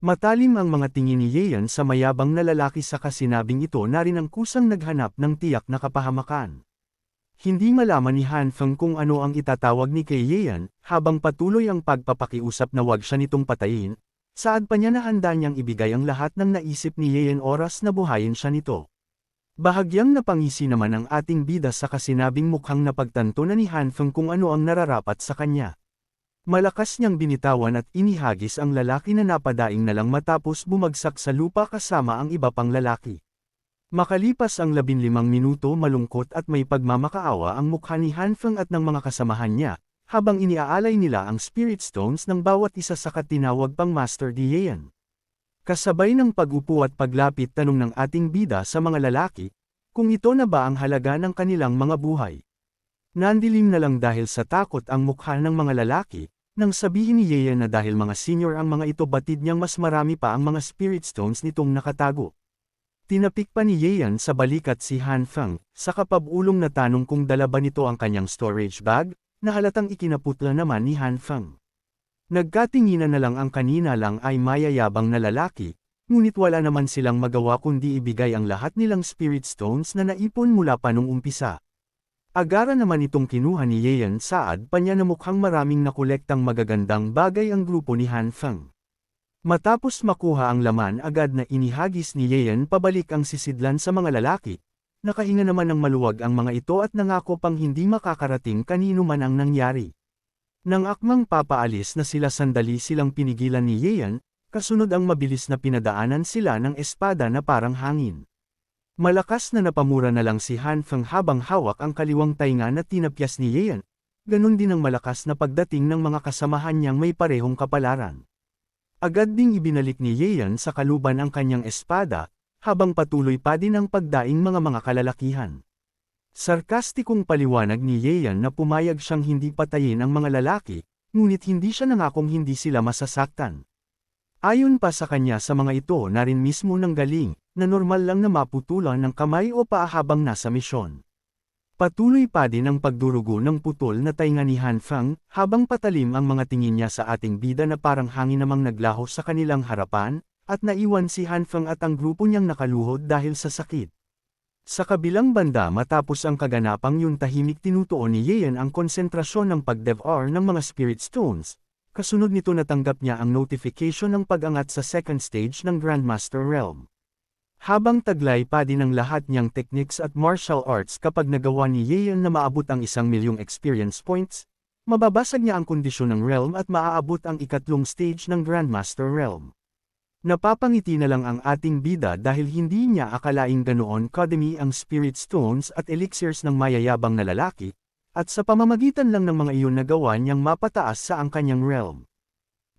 Matalim ang mga tingin ni Yeon sa mayabang na lalaki sa kasinabing ito na rin ang kusang naghanap ng tiyak na kapahamakan. Hindi malaman ni Han Feng kung ano ang itatawag ni kay Yeon, habang patuloy ang pagpapakiusap na wag siya nitong patayin, saad pa niya na handa niyang ibigay ang lahat ng naisip ni Yeon oras na buhayin siya nito. Bahagyang napangisi naman ang ating bida sa kasinabing mukhang napagtanto na ni Han Feng kung ano ang nararapat sa kanya. Malakas niyang binitawan at inihagis ang lalaki na napadaing na lang matapos bumagsak sa lupa kasama ang iba pang lalaki. Makalipas ang 15 minuto malungkot at may pagmamakaawa ang mukha ni Han Feng at ng mga kasamahan niya, habang iniaalay nila ang Spirit Stones ng bawat isa sa katinawag pang Master Dian. Kasabay ng pag-upo at paglapit tanong ng ating bida sa mga lalaki, kung ito na ba ang halaga ng kanilang mga buhay. Nandilim na lang dahil sa takot ang mukha ng mga lalaki, nang sabihin ni Yeon na dahil mga senior ang mga ito batid niyang mas marami pa ang mga Spirit Stones nitong nakatago. Tinapik pa ni Yeon sa balikat si Han Feng, sa kapabulong na tanong kung dala ba nito ang kanyang storage bag, na halatang ikinaputla naman ni Han Feng. Nagkatinginan na lang ang kanina lang ay mayayabang na lalaki, ngunit wala naman silang magawa kundi ibigay ang lahat nilang Spirit Stones na naipon mula pa nung umpisa. Agara naman itong kinuha ni Yeon saad pa niya na mukhang maraming nakolektang magagandang bagay ang grupo ni Han Feng. Matapos makuha ang laman agad na inihagis ni Yeon pabalik ang sisidlan sa mga lalaki, nakahinga naman ng maluwag ang mga ito at nangako pang hindi makakarating kanino man ang nangyari. Nang akmang papaalis na sila sandali silang pinigilan ni Yeon, kasunod ang mabilis na pinadaanan sila ng espada na parang hangin. Malakas na napamura na lang si Han Feng habang hawak ang kaliwang tainga na tinapyas ni Yeon, ganun din ang malakas na pagdating ng mga kasamahan niyang may parehong kapalaran. Agad ding ibinalik ni Yeon sa kaluban ang kanyang espada, habang patuloy pa din ang pagdaing mga kalalakihan. Sarkastikong paliwanag ni Yeon na pumayag siyang hindi patayin ang mga lalaki, ngunit hindi siya nangakong hindi sila masasaktan. Ayon pa sa kanya sa mga ito na rin mismo ng galing, na normal lang na maputulan ng kamay o paa habang nasa misyon. Patuloy pa din ang pagdurugo ng putol na tainga ni Han Feng, habang patalim ang mga tingin niya sa ating bida na parang hangin namang naglaho sa kanilang harapan, at naiwan si Han Feng at ang grupo niyang nakaluhod dahil sa sakit. Sa kabilang banda matapos ang kaganapang yun tahimik tinutuon ni Yeon ang konsentrasyon ng pag-devour ng mga Spirit Stones, kasunod nito natanggap niya ang notification ng pag-angat sa second stage ng Grandmaster Realm. Habang taglay pa din ang lahat niyang techniques at martial arts kapag nagawa ni Yeon na maabot ang 1,000,000 experience points, mababasag niya ang kondisyon ng realm at maaabot ang ikatlong stage ng Grandmaster Realm. Napapangiti na lang ang ating bida dahil hindi niya akalaing ganoon kadami ang Spirit Stones at elixirs ng mayayabang na lalaki, at sa pamamagitan lang ng mga iyon nagawa niyang mapataas sa ang kanyang realm.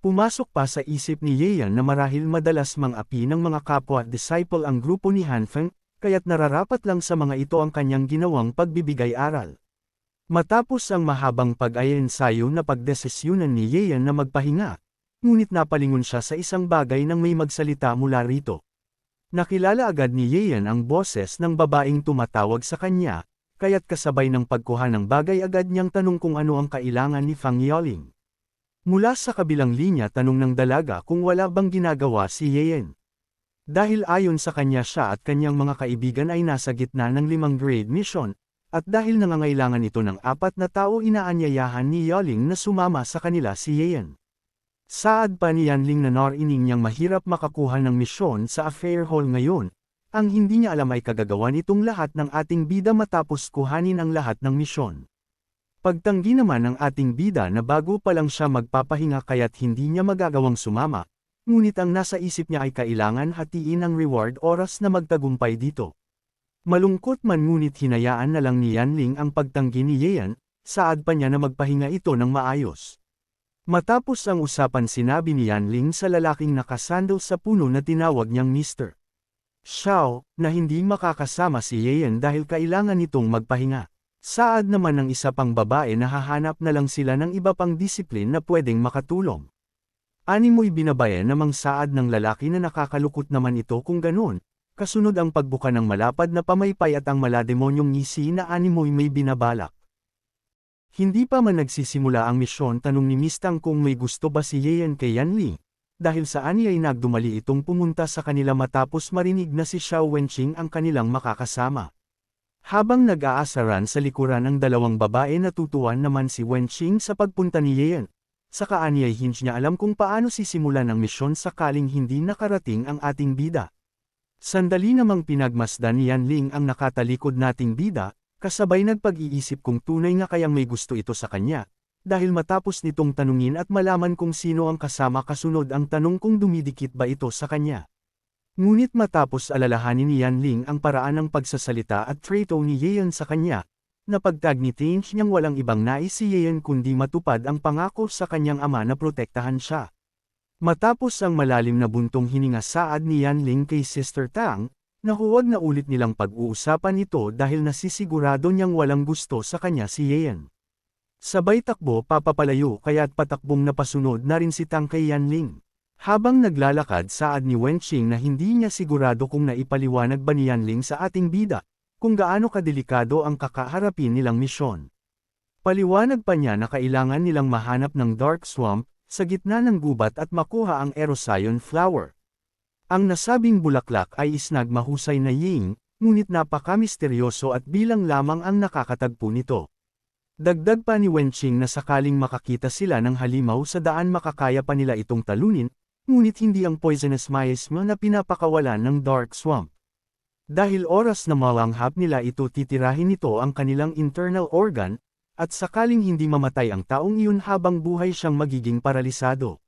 Pumasok pa sa isip ni Yeon na marahil madalas mang-api ng mga kapwa-disciple ang grupo ni Han Feng, kaya't nararapat lang sa mga ito ang kanyang ginawang pagbibigay-aral. Matapos ang mahabang pag-ayensayo na pagdesisyunan ni Yeon na magpahinga, ngunit napalingon siya sa isang bagay nang may magsalita mula rito. Nakilala agad ni Yeon ang boses ng babaeng tumatawag sa kanya, kaya't kasabay ng pagkuha ng bagay agad niyang tanong kung ano ang kailangan ni Fang Yaoling. Mula sa kabilang linya tanong ng dalaga kung wala bang ginagawa si Yeon. Dahil ayon sa kanya siya at kanyang mga kaibigan ay nasa gitna ng 5 grade mission, at dahil nangangailangan ito ng 4 na tao inaanyayahan ni Yaoling na sumama sa kanila si Yeon. Saad pa ni Yanling na narinig niyang mahirap makakuha ng misyon sa affair hall ngayon, ang hindi niya alam ay kagagawan itong lahat ng ating bida matapos kuhanin ang lahat ng misyon. Pagtanggi naman ng ating bida na bago pa lang siya magpapahinga kaya't hindi niya magagawang sumama, ngunit ang nasa isip niya ay kailangan hatiin ang reward oras na magtagumpay dito. Malungkot man ngunit hinayaan na lang ni Yanling ang pagtanggi ni Yeon, saad pa niya na magpahinga ito ng maayos. Matapos ang usapan sinabi ni Yanling sa lalaking nakasandal sa puno na tinawag niyang Mr. Xiao, na hindi makakasama si Yeon dahil kailangan nitong magpahinga. Saad naman ng isa pang babae na hahanap na lang sila ng iba pang disiplin na pwedeng makatulong. Animoy binabayan namang saad ng lalaki na nakakalukot naman ito kung ganun, kasunod ang pagbuka ng malapad na pamaypay at ang malademonyong ngisi na animoy may binabalak. Hindi pa man nagsisimula ang misyon tanong ni Mistang kung may gusto ba si Yeon kay Yanling. dahil saan ay nagdumali itong pumunta sa kanila matapos marinig na si Xiao Wenqing ang kanilang makakasama. Habang nag-aasaran sa likuran ng dalawang babae natutuwan naman si Wenqing sa pagpunta ni Yeon. Saka aniyay hindi niya alam kung paano sisimulan ang misyon sakaling hindi nakarating ang ating bida. Sandali namang pinagmasdan ni Yanling ang nakatalikod nating bida, kasabay nagpag-iisip kung tunay nga kayang may gusto ito sa kanya. Dahil matapos nitong tanungin at malaman kung sino ang kasama kasunod ang tanong kung dumidikit ba ito sa kanya. Ngunit matapos alalahanin ni Yanling ang paraan ng pagsasalita at trato ni Yeon sa kanya, napagtag ni Tinch niyang walang ibang nais si Yeon kundi matupad ang pangako sa kanyang ama na protektahan siya. Matapos ang malalim na buntong hininga saad ni Yanling kay Sister Tang, na huwag na ulit nilang pag-uusapan ito dahil nasisigurado niyang walang gusto sa kanya si Yeon. Sabay takbo papapalayo kaya't patakbong napasunod na rin si Tang kay Yanling. Habang naglalakad saad ni Wenqing na hindi niya sigurado kung naipaliwanag ba ni Yanling sa ating bida, kung gaano kadelikado ang kakaharapin nilang misyon. Paliwanag pa niya na kailangan nilang mahanap ng Dark Swamp, sa gitna ng gubat at makuha ang Erosian Flower. Ang nasabing bulaklak ay isnag mahusay na ying, ngunit napaka-misteryoso at bilang lamang ang nakakatagpo nito. Dagdag pa ni Wenqing na sakaling makakita sila ng halimaw sa daan makakaya pa nila itong talunin, ngunit hindi ang poisonous miasma na pinapakawalan ng Dark Swamp. Dahil oras na malanghap nila ito titirahin nito ang kanilang internal organ, at sakaling hindi mamatay ang taong iyon habang buhay siyang magiging paralisado.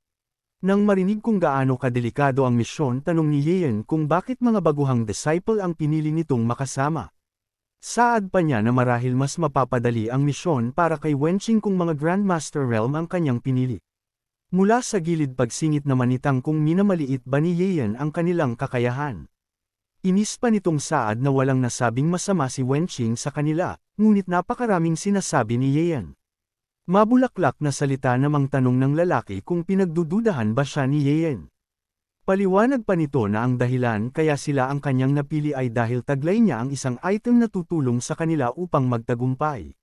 Nang marinig kung gaano kadelikado ang misyon tanong ni Yeon kung bakit mga baguhang disciple ang pinili nitong makasama. Saad pa niya na marahil mas mapapadali ang misyon para kay Wenqing kung mga Grandmaster Realm ang kanyang pinili. Mula sa gilid pagsingit naman ni Tang kung minamaliit ba ni Yeon ang kanilang kakayahan. Inis pa nitong saad na walang nasabing masama si Wenqing sa kanila, ngunit napakaraming sinasabi ni Yeon. Mabulaklak na salita namang tanong ng lalaki kung pinagdududahan ba siya ni Yeon. Paliwanag pa nito na ang dahilan kaya sila ang kanyang napili ay dahil taglay niya ang isang item na tutulong sa kanila upang magtagumpay.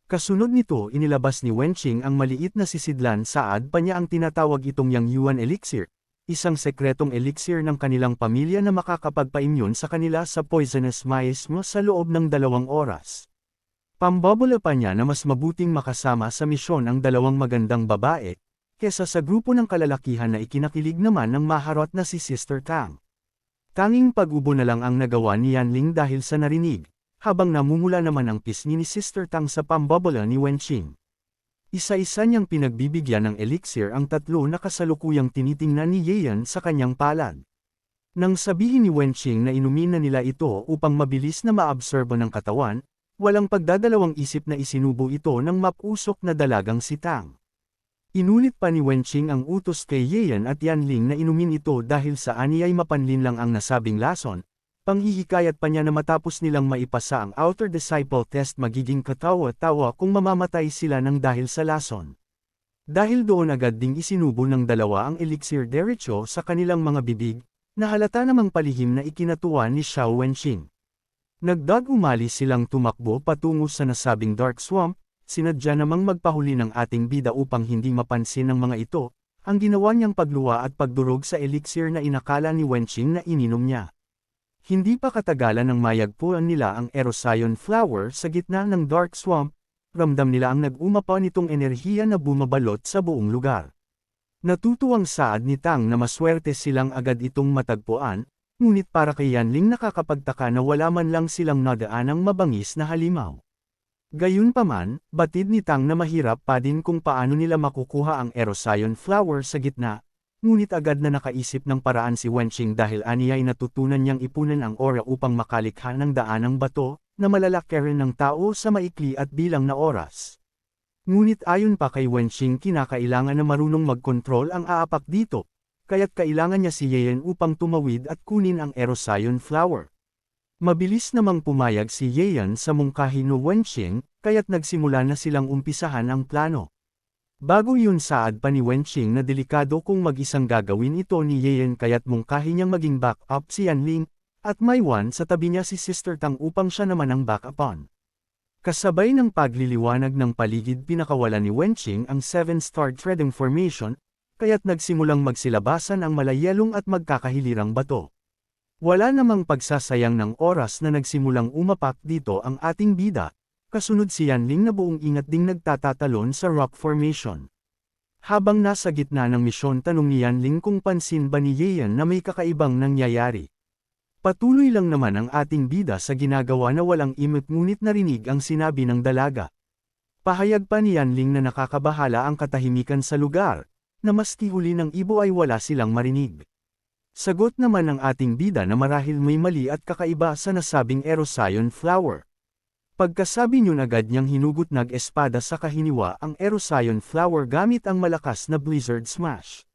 Kasunod nito inilabas ni Wenqing ang maliit na sisidlan saad pa niya ang tinatawag itong Yang Yuan Elixir, isang sekretong elixir ng kanilang pamilya na makakapagpa-immune sa kanila sa poisonous miasma sa loob ng 2 oras. Pambobola pa niya na mas mabuting makasama sa misyon ang dalawang magandang babae, kesa sa grupo ng kalalakihan na ikinakilig naman ng maharot na si Sister Tang. Tanging pag-ubo na lang ang nagawa ni Yanling dahil sa narinig, habang namumula naman ang pisngi ni Sister Tang sa pambobola ni Wenqing. Isa-isa niyang pinagbibigyan ng elixir ang 3 na kasalukuyang tinitingnan ni Yeon sa kanyang palad. Nang sabihin ni Wenqing na inumin na nila ito upang mabilis na maabsorbo ng katawan, walang pagdadalawang isip na isinubo ito ng mapusok na dalagang si Tang. Inulit pa ni Wenqing ang utos kay Yeon at Yanling na inumin ito dahil sa ani ay mapanlin lang ang nasabing lason. Panghihikayat pa niya na matapos nilang maipasa ang Outer Disciple Test magiging katawa-tawa kung mamamatay sila ng dahil sa lason. Dahil doon agad ding isinubo ng dalawa ang elixir derecho sa kanilang mga bibig, na halata namang palihim na ikinatuwa ni Xiao Wenqing. Umalis silang tumakbo patungo sa nasabing Dark Swamp, sinadya namang magpahuli ng ating bida upang hindi mapansin ng mga ito, ang ginawa niyang pagluwa at pagdurog sa elixir na inakala ni Wenqing na ininom niya. Hindi pa katagalan ng mayagpuan nila ang Erosian Flower sa gitna ng Dark Swamp, ramdam nila ang nag-umapa nitong enerhiya na bumabalot sa buong lugar. Natutuwang saad ni Tang na maswerte silang agad itong matagpuan, ngunit para kay Yanling nakakapagtaka na wala man lang silang nadaanang mabangis na halimaw. Gayunpaman, batid ni Tang na mahirap pa din kung paano nila makukuha ang Erosian Flower sa gitna, ngunit agad na nakaisip ng paraan si Wenqing dahil aniyay natutunan niyang ipunan ang aura upang makalikha ng daanang bato, na malalaki rin ng tao sa maikli at bilang na oras. Ngunit ayon pa kay Wenqing kinakailangan na marunong magkontrol ang aapak dito, kaya't kailangan niya si Yeon upang tumawid at kunin ang Erosian Flower. Mabilis namang pumayag si Yeon sa mungkahi ni Wenqing, kaya't nagsimula na silang umpisahan ang plano. Bago yun saad pa ni Wenqing na delikado kung mag-isang gagawin ito ni Yeon kaya't mungkahi niyang maging backup si Yanling, at maiwan sa tabi niya si Sister Tang upang siya naman ang backupan. Kasabay ng pagliliwanag ng paligid pinakawalan ni Wenqing ang 7-star Trading Formation, kaya't nagsimulang magsilabasan ang malayelong at magkakahilirang bato. Wala namang pagsasayang ng oras na nagsimulang umapak dito ang ating bida, kasunod si Yanling na buong ingat ding nagtatatalon sa rock formation. Habang nasa gitna ng misyon tanong ni Yanling kung pansin ba ni Yeyan na may kakaibang nangyayari. Patuloy lang naman ang ating bida sa ginagawa na walang imik ngunit narinig ang sinabi ng dalaga. Pahayag pa ni Yanling na nakakabahala ang katahimikan sa lugar, na maski huli ng ibo ay wala silang marinig. Sagot naman ng ating bida na marahil may mali at kakaiba sa nasabing Eroscion flower. Pagkasabi niyon agad niyang hinugot nag-espada sa kahiniwa ang Eroscion flower gamit ang malakas na Blizzard Smash.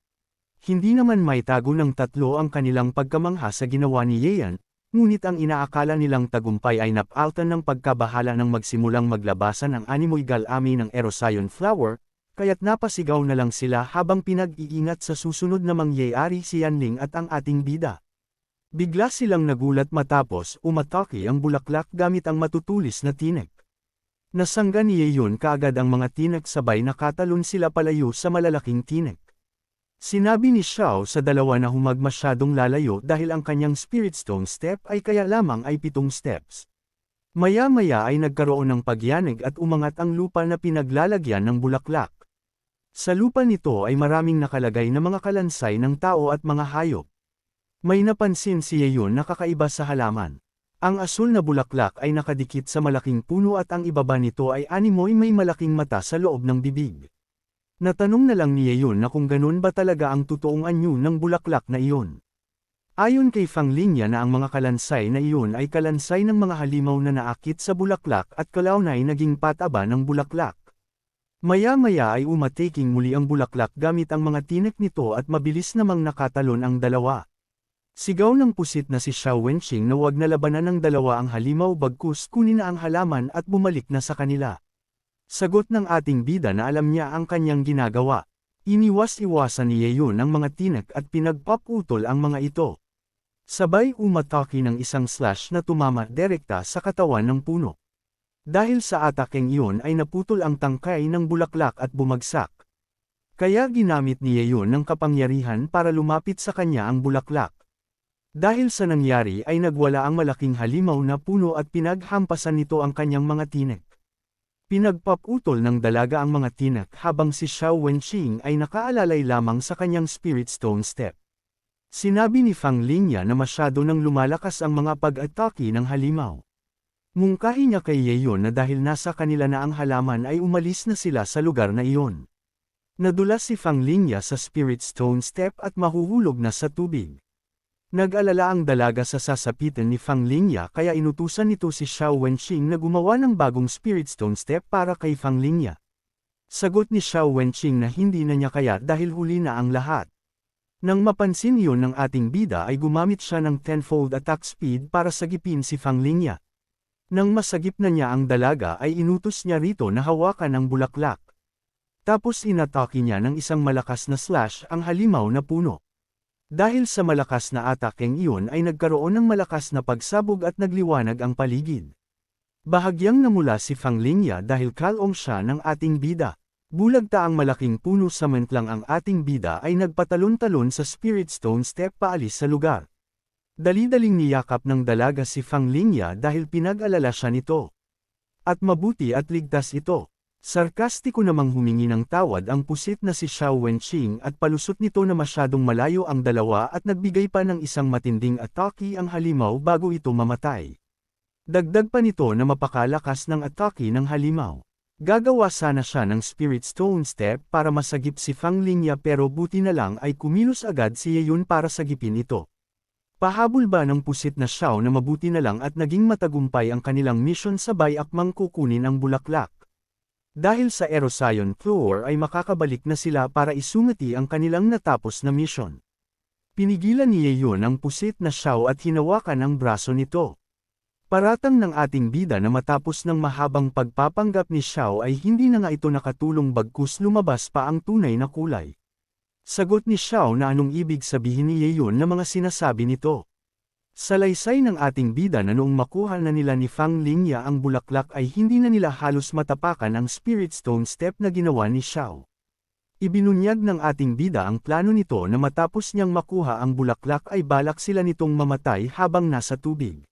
Hindi naman maitago ng tatlo ang kanilang pagkamangha sa ginawa ni Yeyan, ngunit ang inaakala nilang tagumpay ay napaltan ng pagkabahala ng magsimulang maglabasan ang animoy galami ng Eroscion flower, kaya't napasigaw na lang sila habang pinag-iingat sa susunod na mangyayari si Yanling at ang ating bida. Bigla silang nagulat matapos umatake ang bulaklak gamit ang matutulis na tinek. Nasangga ni Yeon kaagad ang mga tinek sabay nakatalon sila palayo sa malalaking tinek. Sinabi ni Xiao sa dalawa na humag masyadong lalayo dahil ang kanyang Spirit Stone step ay kaya lamang ay 7 steps. Maya-maya ay nagkaroon ng pagyanig at umangat ang lupa na pinaglalagyan ng bulaklak. Sa lupa nito ay maraming nakalagay na mga kalansay ng tao at mga hayop. May napansin si Yeon na kakaiba sa halaman. Ang asul na bulaklak ay nakadikit sa malaking puno at ang ibaba nito ay animoy may malaking mata sa loob ng bibig. Natanong na lang ni Yeon na kung ganun ba talaga ang totoong anyo ng bulaklak na iyon. Ayon kay Fang Lingya na ang mga kalansay na iyon ay kalansay ng mga halimaw na naakit sa bulaklak at kalaunay naging pataba ng bulaklak. Maya-maya ay umataking muli ang bulaklak gamit ang mga tinek nito at mabilis namang nakatalon ang dalawa. Sigaw ng pusit na si Xiao Wenqing na wag na labanan ng dalawa ang halimaw bagkus kunin na ang halaman at bumalik na sa kanila. Sagot ng ating bida na alam niya ang kanyang ginagawa. Iniwas-iwasan ni Yeon ang mga tinek at pinagpaputol ang mga ito. Sabay umatake ng isang slash na tumama direkta sa katawan ng puno. Dahil sa atakeng iyon ay naputol ang tangkay ng bulaklak at bumagsak. Kaya ginamit ni Yeon ng kapangyarihan para lumapit sa kanya ang bulaklak. Dahil sa nangyari ay nagwala ang malaking halimaw na puno at pinaghampasan nito ang kanyang mga tinek. Pinagpaputol ng dalaga ang mga tinek habang si Xiao Wenqing ay nakaalalay lamang sa kanyang Spirit Stone step. Sinabi ni Fang Lingya na masyado nang lumalakas ang mga pag-atake ng halimaw. Mungkahi niya kay Yeon na dahil nasa kanila na ang halaman ay umalis na sila sa lugar na iyon. Nadulas si Fang Lingya sa Spirit Stone step at mahuhulog na sa tubig. Nag-alala ang dalaga sa sasapitan ni Fang Lingya kaya inutusan nito si Xiao Wenqing na gumawa ng bagong Spirit Stone step para kay Fang Lingya. Sagot ni Xiao Wenqing na hindi na niya kaya dahil huli na ang lahat. Nang mapansin iyon ng ating bida ay gumamit siya ng 10-fold attack speed para sagipin si Fang Lingya. Nang masagip na niya ang dalaga ay inutos niya rito na hawakan ang bulaklak. Tapos inatake niya ng isang malakas na slash ang halimaw na puno. Dahil sa malakas na atakeng iyon ay nagkaroon ng malakas na pagsabog at nagliwanag ang paligid. Bahagyang namula si Fang Lingya dahil kalong siya ng ating bida. Bulagta ang malaking puno samantlang ang ating bida ay nagpatalon-talon sa Spirit Stone step paalis sa lugar. Dali-daling niyakap ng dalaga si Fang Lingya dahil pinag-alala siya nito. At mabuti at ligtas ito. Sarkastiko namang humingi ng tawad ang pusit na si Xiao Wenqing at palusot nito na masyadong malayo ang dalawa at nagbigay pa ng isang matinding atake ang halimaw bago ito mamatay. Dagdag pa nito na mapakalakas ng atake ng halimaw. Gagawa sana siya ng Spirit Stone step para masagip si Fang Lingya pero buti na lang ay kumilos agad si Yeon para sagipin ito. Pahabol ba ng pusit na Xiao na mabuti na lang at naging matagumpay ang kanilang mission sabay akmang kukunin ang bulaklak. Dahil sa Eroscion floor ay makakabalik na sila para isungati ang kanilang natapos na mission. Pinigilan ni Yeon ang pusit na Xiao at hinawakan ang braso nito. Paratang ng ating bida na matapos ng mahabang pagpapanggap ni Xiao ay hindi na nga ito nakatulong bagkus lumabas pa ang tunay na kulay. Sagot ni Xiao na anong ibig sabihin ni Yeon na mga sinasabi nito. Salaysay ng ating bida na noong makuha na nila ni Fang Lingya ang bulaklak ay hindi na nila halos matapakan ang Spirit Stone step na ginawa ni Xiao. Ibinunyag ng ating bida ang plano nito na matapos niyang makuha ang bulaklak ay balak sila nitong mamatay habang nasa tubig.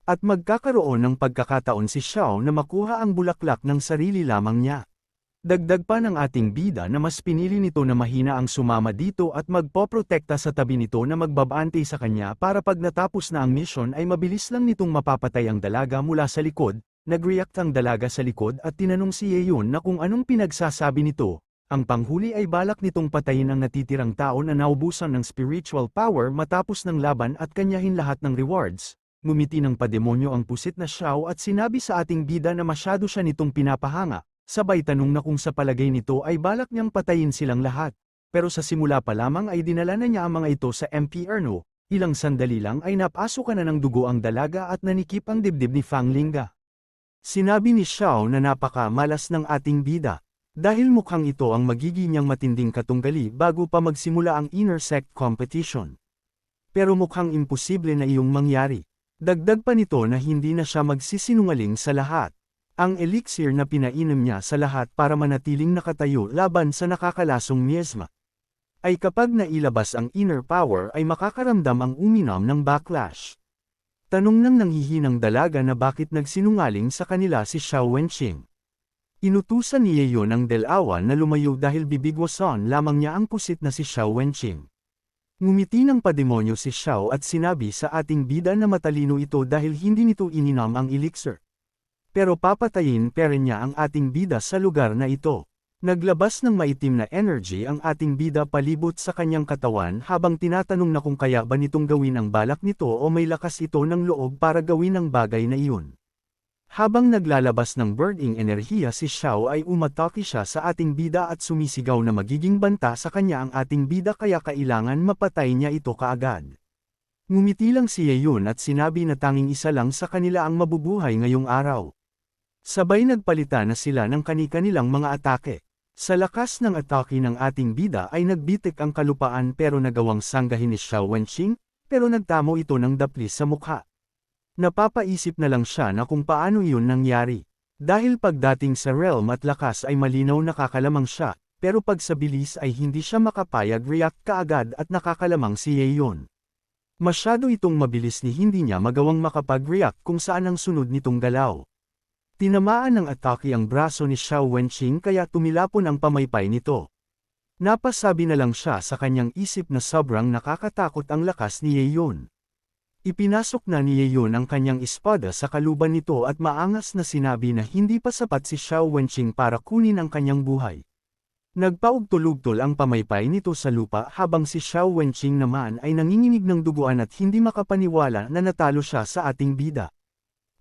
At magkakaroon ng pagkakataon si Xiao na makuha ang bulaklak ng sarili lamang niya. Dagdag pa ng ating bida na mas pinili nito na mahina ang sumama dito at magpoprotekta sa tabi nito na magbabante sa kanya para pag natapos na ang mission ay mabilis lang nitong mapapatay ang dalaga mula sa likod. Nag-react ang dalaga sa likod at tinanong si Yeon na kung anong pinagsasabi nito. Ang panghuli ay balak nitong patayin ang natitirang tao na naubusan ng spiritual power matapos ng laban at kanyahin lahat ng rewards. Ngumiti ng pademonyo ang pusit na Xiao at sinabi sa ating bida na masyado siya nitong pinapahanga, sabay tanong na kung sa palagay nito ay balak niyang patayin silang lahat. Pero sa simula pa lamang ay dinala na niya ang mga ito sa MP Erno, ilang sandali lang ay napasukan na ng dugo ang dalaga at nanikip ang dibdib ni Fang Lingga. Sinabi ni Xiao na napaka-malas ng ating bida. Dahil mukhang ito ang magiging niyang matinding katunggali bago pa magsimula ang inner sect competition. Pero mukhang imposible na iyong mangyari. Dagdag pa nito na hindi na siya magsisinungaling sa lahat. Ang elixir na pinainom niya sa lahat para manatiling nakatayo laban sa nakakalasong miasma. Ay kapag nailabas ang inner power ay makakaramdam ang uminom ng backlash. Tanong ng nanghihinang dalaga na bakit nagsinungaling sa kanila si Xiao Wenqing. Inutusan ni Yeon ang dalawa na lumayo dahil bibigwasan lamang niya ang pusit na si Xiao Wenqing. Ngumiti ng pademonyo si Xiao at sinabi sa ating bida na matalino ito dahil hindi nito ininom ang elixir. Pero papatayin pa rin niya ang ating bida sa lugar na ito. Naglabas ng maitim na energy ang ating bida palibot sa kanyang katawan habang tinatanong na kung kaya ba nitong gawin ang balak nito o may lakas ito ng loob para gawin ang bagay na iyon. Habang naglalabas ng burning enerhiya si Xiao ay umatake siya sa ating bida at sumisigaw na magiging banta sa kanya ang ating bida kaya kailangan mapatay niya ito kaagad. Ngumiti lang si Yeon at sinabi na tanging isa lang sa kanila ang mabubuhay ngayong araw. Sabay nagpalitan na sila ng kani-kanilang mga atake. Sa lakas ng atake ng ating bida ay nagbitik ang kalupaan pero nagawang sanggahin ni Xiao Wenqing, pero nagtamo ito ng daplis sa mukha. Napapaisip na lang siya na kung paano iyon nangyari. Dahil pagdating sa realm at lakas ay malinaw nakakalamang siya, pero pag sa bilis ay hindi siya makapayag-react kaagad at nakakalamang si Yeon. Masyado itong mabilis ni hindi niya magawang makapag-react kung saan ang sunod nitong galaw. Tinamaan ng atake ang braso ni Xiao Wenqing kaya tumilapon ang pamaypay nito. Napasabi na lang siya sa kanyang isip na sobrang nakakatakot ang lakas ni Yeon. Ipinasok na ni Yeon ang kanyang espada sa kaluban nito at maangas na sinabi na hindi pa sapat si Xiao Wenqing para kunin ang kanyang buhay. Nagpaugtol-ugtol ang pamaypay nito sa lupa habang si Xiao Wenqing naman ay nanginginig ng duguan at hindi makapaniwala na natalo siya sa ating bida.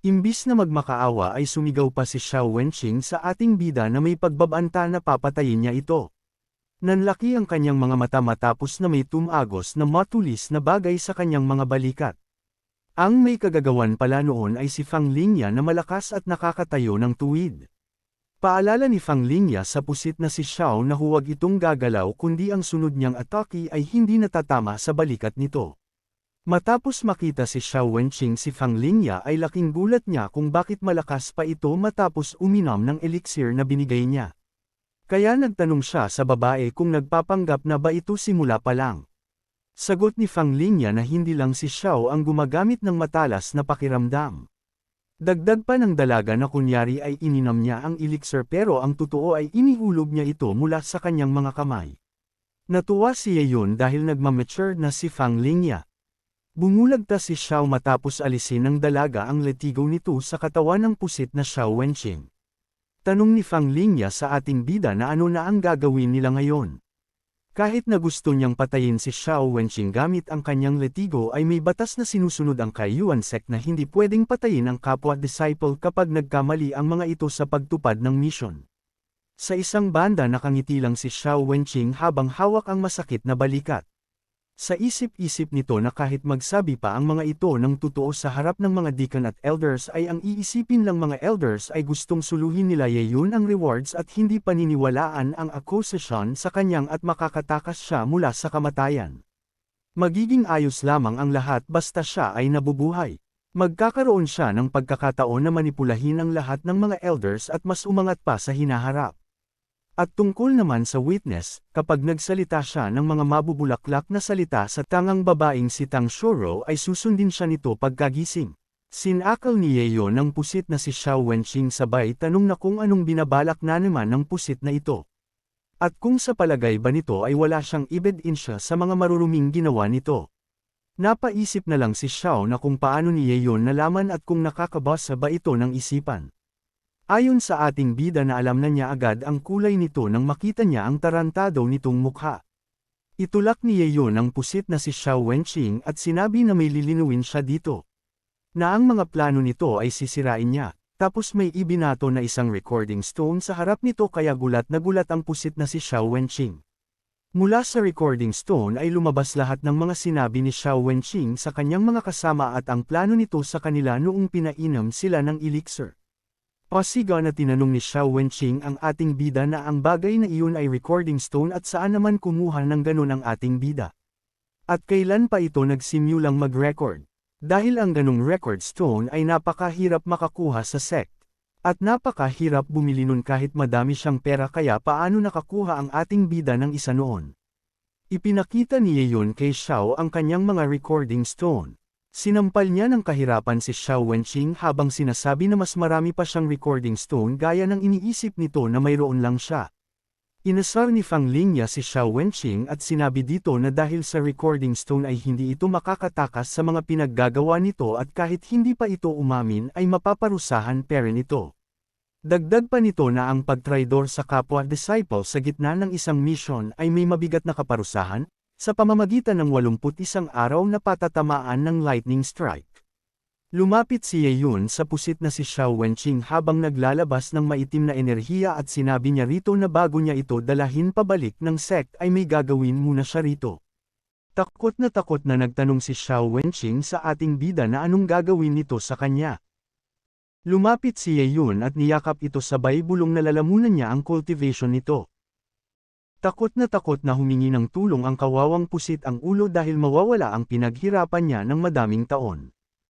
Imbis na magmakaawa ay sumigaw pa si Xiao Wenqing sa ating bida na may pagbabanta na papatayin niya ito. Nanlaki ang kanyang mga mata matapos na may tumagos na matulis na bagay sa kanyang mga balikat. Ang may kagagawan pala noon ay si Fang Lingya na malakas at nakakatayo ng tuwid. Paalala ni Fang Lingya sa pusit na si Xiao na huwag itong gagalaw kundi ang sunod niyang atake ay hindi natatama sa balikat nito. Matapos makita si Xiao Wenqing si Fang Lingya ay laking gulat niya kung bakit malakas pa ito matapos uminom ng elixir na binigay niya. Kaya nagtanong siya sa babae kung nagpapanggap na ba ito simula pa lang. Sagot ni Fang Lingya na hindi lang si Xiao ang gumagamit ng matalas na pakiramdam. Dagdag pa ng dalaga na kunyari ay ininom niya ang elixir pero ang totoo ay inihulog niya ito mula sa kanyang mga kamay. Natuwa si Yeon dahil nagmamature na si Fang Lingya. Bumulagta si Xiao matapos alisin ng dalaga ang letigo nito sa katawan ng pusit na Xiao Wenqing. Tanong ni Fang Lingya sa ating bida na ano na ang gagawin nila ngayon. Kahit na gusto niyang patayin si Xiao Wenqing gamit ang kanyang letigo ay may batas na sinusunod ang Kaiyuan sect na hindi pwedeng patayin ang kapwa-disciple kapag nagkamali ang mga ito sa pagtupad ng mission. Sa isang banda nakangiti lang si Xiao Wenqing habang hawak ang masakit na balikat. Sa isip-isip nito na kahit magsabi pa ang mga ito ng totoo sa harap ng mga deacon at elders ay ang iisipin lang mga elders ay gustong suluhin nila Yeon ang rewards at hindi paniniwalaan ang accusation sa kanyang at makakatakas siya mula sa kamatayan. Magiging ayos lamang ang lahat basta siya ay nabubuhay. Magkakaroon siya ng pagkakataon na manipulahin ang lahat ng mga elders at mas umangat pa sa hinaharap. At tungkol naman sa witness, kapag nagsalita siya ng mga mabubulaklak na salita sa tangang babaeng si Tang Shoro ay susundin siya nito pagkagising. Sinakal ni Yeyo ng pusit na si Xiao Wenqing sabay tanong na kung anong binabalak na naman ng pusit na ito. At kung sa palagay ba nito ay wala siyang ebidensya sa mga maruruming ginawa nito. Napaisip na lang si Xiao na kung paano ni Yeyo nalaman at kung nakakabasa ba ito ng isipan. Ayon sa ating bida na alam na niya agad ang kulay nito nang makita niya ang tarantado nitong mukha. Itulak ni Yeyo ng pusit na si Xiao Wenqing at sinabi na may lilinuin siya dito. Na ang mga plano nito ay sisirain niya, tapos may ibinato na isang recording stone sa harap nito kaya gulat na gulat ang pusit na si Xiao Wenqing. Mula sa recording stone ay lumabas lahat ng mga sinabi ni Xiao Wenqing sa kanyang mga kasama at ang plano nito sa kanila noong pinainom sila ng elixir. Pasigaw na tinanong ni Xiao Wenqing ang ating bida na ang bagay na iyon ay recording stone at saan naman kumuha ng ganun ang ating bida. At kailan pa ito nagsimulang mag-record. Dahil ang ganung record stone ay napakahirap makakuha sa sect. At napakahirap bumili nun kahit madami siyang pera kaya paano nakakuha ang ating bida ng isa noon. Ipinakita ni Yeon kay Xiao ang kanyang mga recording stone. Sinampal niya ng kahirapan si Xiao Wenqing habang sinasabi na mas marami pa siyang recording stone gaya ng iniisip nito na mayroon lang siya. Inasar ni Fang Lingya si Xiao Wenqing at sinabi dito na dahil sa recording stone ay hindi ito makakatakas sa mga pinaggagawa nito at kahit hindi pa ito umamin ay mapaparusahan pa rin ito. Dagdag pa nito na ang pagtraidor sa kapwa-disciple sa gitna ng isang mission ay may mabigat na kaparusahan, sa pamamagitan ng 81 araw na patatamaan ng lightning strike. Lumapit si Yeon sa pusit na si Xiao Wenqing habang naglalabas ng maitim na enerhiya at sinabi niya rito na bago niya ito dalahin pabalik ng sect ay may gagawin muna siya rito. Takot na nagtanong si Xiao Wenqing sa ating bida na anong gagawin nito sa kanya. Lumapit si Yeon at niyakap ito sabay bulong na lalamunan niya ang cultivation nito. Takot na humingi ng tulong ang kawawang pusit ang ulo dahil mawawala ang pinaghirapan niya ng madaming taon.